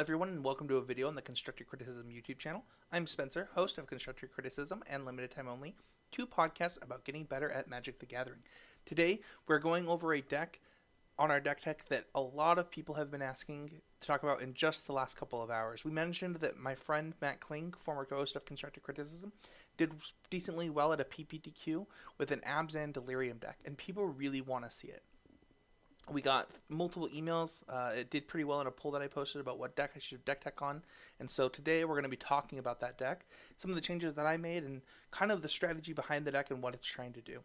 everyone, and welcome to a video on the Constructive Criticism YouTube channel. I'm Spencer, host of Constructive Criticism and Limited Time Only, two podcasts about getting better at Magic the Gathering. Today, we're going over a deck on our deck tech that a lot of people have been asking to talk about in just the last couple of hours. We mentioned that my friend Matt Kling, former co-host of Constructive Criticism, did decently well at a PPTQ with an Abzan Delirium deck, and people really want to see it. We got multiple emails. It did pretty well in a poll that I posted about what deck I should deck tech on. And so today we're going to be talking about that deck, some of the changes that I made, and kind of the strategy behind the deck and what it's trying to do.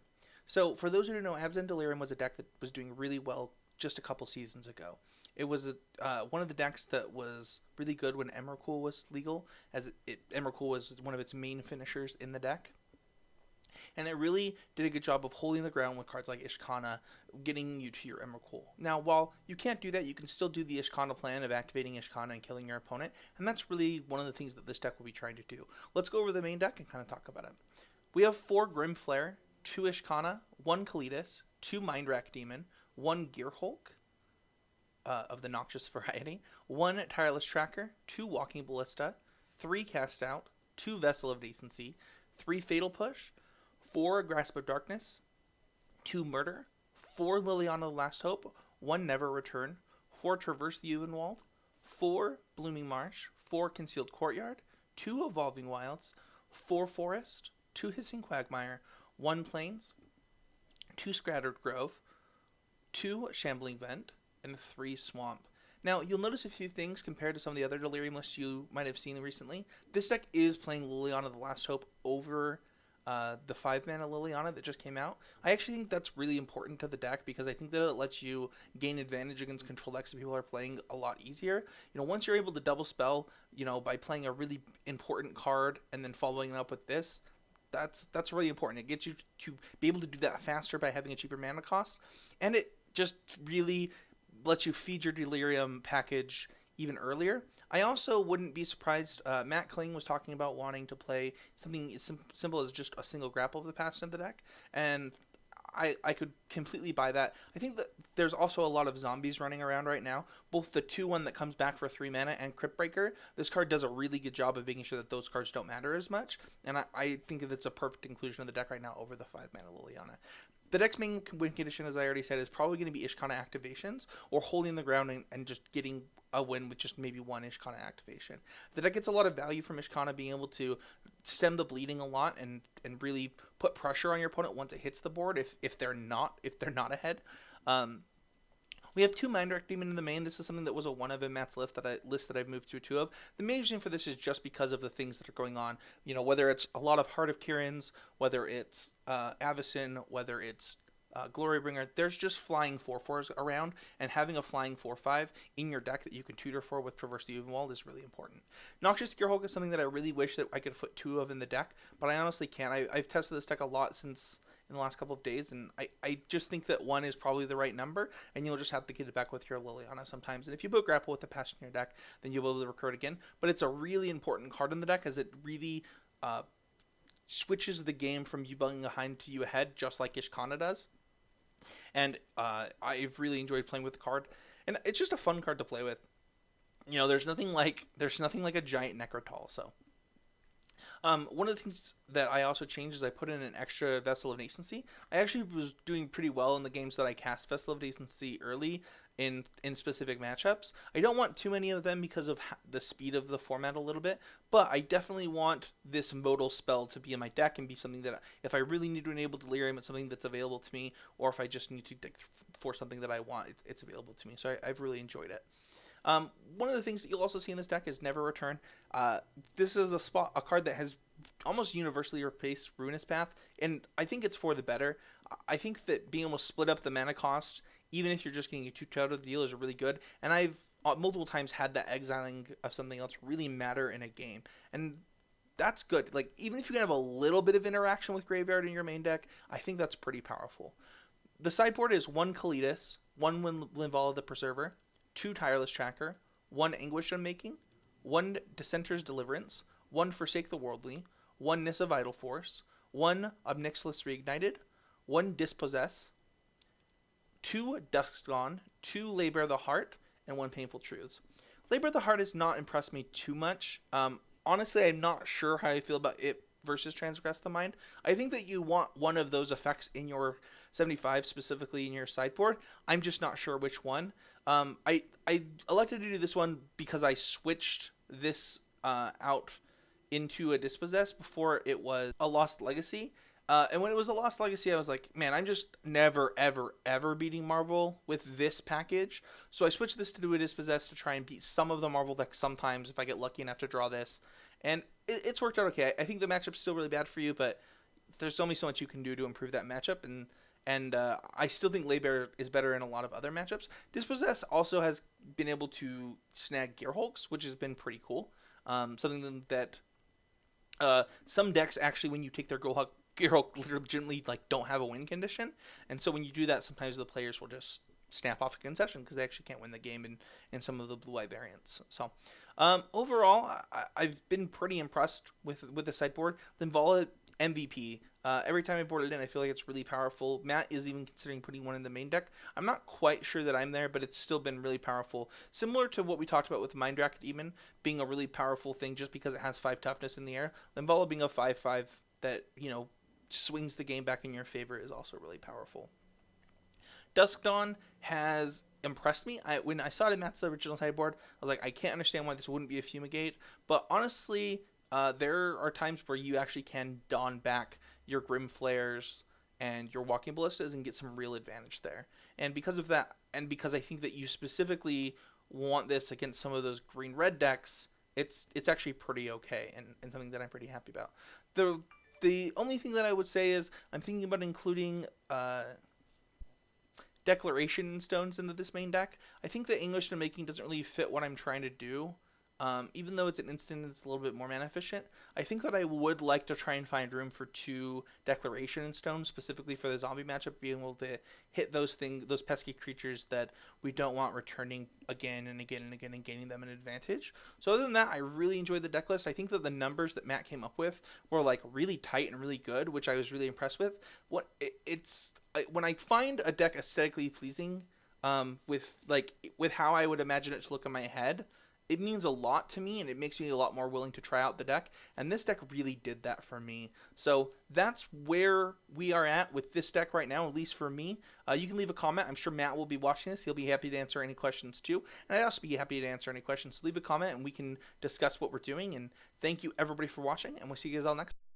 So for those who don't know, Abzan Delirium was a deck that was doing really well just a couple seasons ago. It was one of the decks that was really good when Emrakul was legal, as Emrakul was one of its main finishers in the deck. And it really did a good job of holding the ground with cards like Ishkanah, getting you to your Emrakul. Now, while you can't do that, you can still do the Ishkanah plan of activating Ishkanah and killing your opponent, and that's really one of the things that this deck will be trying to do. Let's go over the main deck and kind of talk about it. We have 4 Grim Flayer, 2 Ishkanah, 1 Kalitas, 2 Mindwrack Demon, 1 Gearhulk of the Noxious variety, 1 Tireless Tracker, 2 Walking Ballista, 3 Cast Out, 2 Vessel of Nascency, 3 Fatal Push, 4 Grasp of Darkness, 2 Murder, 4 Liliana the Last Hope, 1 Never Return, 4 Traverse the Ulvenwald, 4 Blooming Marsh, 4 Concealed Courtyard, 2 Evolving Wilds, 4 Forest, 2 Hissing Quagmire, 1 Plains, 2 Scattered Grove, 2 Shambling Vent, and 3 Swamp. Now, you'll notice a few things compared to some of the other Delirium lists you might have seen recently. This deck is playing Liliana the Last Hope over the 5-mana Liliana that just came out. I actually think that's really important to the deck because I think that it lets you gain advantage against control decks that people are playing a lot easier. You know, once you're able to double spell, you know, by playing a really important card and then following it up with this, that's really important. It gets you to be able to do that faster by having a cheaper mana cost, and it just really lets you feed your Delirium package even earlier. I also wouldn't be surprised. Matt Kling was talking about wanting to play something as simple as just a single grapple of the past in the deck, and I could completely buy that. I think that there's also a lot of zombies running around right now, both the 2-1 that comes back for 3 mana and Crypt Breaker. This card does a really good job of making sure that those cards don't matter as much, and I think that it's a perfect inclusion of the deck right now over the 5-mana Liliana. The deck's main win condition, as I already said, is probably going to be Ishkanah activations or holding the ground and just getting a win with just maybe 1 Ishkanah activation. The deck gets a lot of value from Ishkanah being able to stem the bleeding a lot and really put pressure on your opponent once it hits the board if they're not ahead. We have 2 Mindwrack Demon in the main. This is something that was a 1 of in Matt's list that I've moved through 2 of. The main reason for this is just because of the things that are going on. You know, whether it's a lot of Heart of Kiran's, whether it's Avacyn, whether it's Glorybringer, there's just flying 4/4s around, and having a flying 4/5 in your deck that you can tutor for with Traverse the Ulvenwald is really important. Noxious Gearhulk is something that I really wish that I could put 2 of in the deck, but I honestly can't. I've tested this deck a lot since in the last couple of days, and I just think that 1 is probably the right number, and you'll just have to get it back with your Liliana sometimes. And if you put Grapple with the Past in your deck, then you'll be able to recur it again. But it's a really important card in the deck, as it really switches the game from you being behind to you ahead, just like Ishkanah does. And I've really enjoyed playing with the card, and it's just a fun card to play with. You know, there's nothing like a giant Necrotal. So one of the things that I also changed is I put in an extra Vessel of Nascency. I actually was doing pretty well in the games that I cast Vessel of Nascency early in specific matchups. I don't want too many of them because of the speed of the format a little bit, but I definitely want this modal spell to be in my deck and be something that if I really need to enable Delirium, it's something that's available to me, or if I just need to for something that I want, it's available to me. So I've really enjoyed it. One of the things that you'll also see in this deck is Never Return. This is a card that has almost universally replaced Ruinous Path, and I think it's for the better. I think that being able to split up the mana cost, even if you're just getting a 2 out of the deal, is really good. And I've multiple times had that exiling of something else really matter in a game, and that's good. Like, even if you can have a little bit of interaction with Graveyard in your main deck, I think that's pretty powerful. The sideboard is 1 Kalitas, 1 Linvala the Preserver, 2 Tireless Tracker, 1 Anguished Unmaking, 1 Dissenter's Deliverance, 1 Forsake the Worldly, 1 Nissa Vital Force, 1 Ob Nixilis Reignited, 1 Dispossess, 2 Dusk Gone, 2 Lay Bare the Heart, and 1 Painful Truths. Labor of the Heart has not impressed me too much. Honestly, I'm not sure how I feel about it versus Transgress the Mind. I think that you want one of those effects in your 75, specifically in your sideboard. I'm just not sure which one. I elected to do this one because I switched this out into a Dispossess before it was a Lost Legacy. And when it was a Lost Legacy, I was like, man, I'm just never, ever, ever beating Marvel with this package. So I switched this to do a Dispossess to try and beat some of the Marvel decks sometimes if I get lucky enough to draw this. And it's worked out okay. I think the matchup's still really bad for you, but there's only so much you can do to improve that matchup. And I still think Labor is better in a lot of other matchups. Dispossess also has been able to snag Gearhulks, which has been pretty cool. Something that some decks actually, when you take their Gearhulk legitimately don't have a win condition, and so when you do that, sometimes the players will just snap off a concession because they actually can't win the game in some of the blue-white variants. So overall, I've been pretty impressed with the sideboard. Linvala MVP. Every time I board it in, I feel like it's really powerful. Matt is even considering putting one in the main deck. I'm not quite sure that I'm there, but it's still been really powerful. Similar to what we talked about with Mindwrack Demon being a really powerful thing just because it has 5 toughness in the air. Linvala being a 5/5 that, swings the game back in your favor is also really powerful. Dusk Dawn has impressed me. When I saw it in Matt's original sideboard, I was like, I can't understand why this wouldn't be a Fumigate. But honestly, there are times where you actually can Dawn back your Grim Flayers and your Walking Ballistas and get some real advantage there. And because of that, and because I think that you specifically want this against some of those green-red decks, it's actually pretty okay and something that I'm pretty happy about. The only thing that I would say is I'm thinking about including Declaration Stones into this main deck. I think the Anguished Unmaking doesn't really fit what I'm trying to do. Even though it's an instant, it's a little bit more mana efficient. I think that I would like to try and find room for 2 Declaration Stones, specifically for the zombie matchup, being able to hit those pesky creatures that we don't want returning again and again and again and gaining them an advantage. So other than that, I really enjoyed the deck list. I think that the numbers that Matt came up with were really tight and really good, which I was really impressed with. When I find a deck aesthetically pleasing, with how I would imagine it to look in my head, it means a lot to me, and it makes me a lot more willing to try out the deck, and this deck really did that for me. So that's where we are at with this deck right now, at least for me. You can leave a comment. I'm sure Matt will be watching this. He'll be happy to answer any questions too, and I'd also be happy to answer any questions. So leave a comment, and we can discuss what we're doing, and thank you everybody for watching, and we'll see you guys all next time.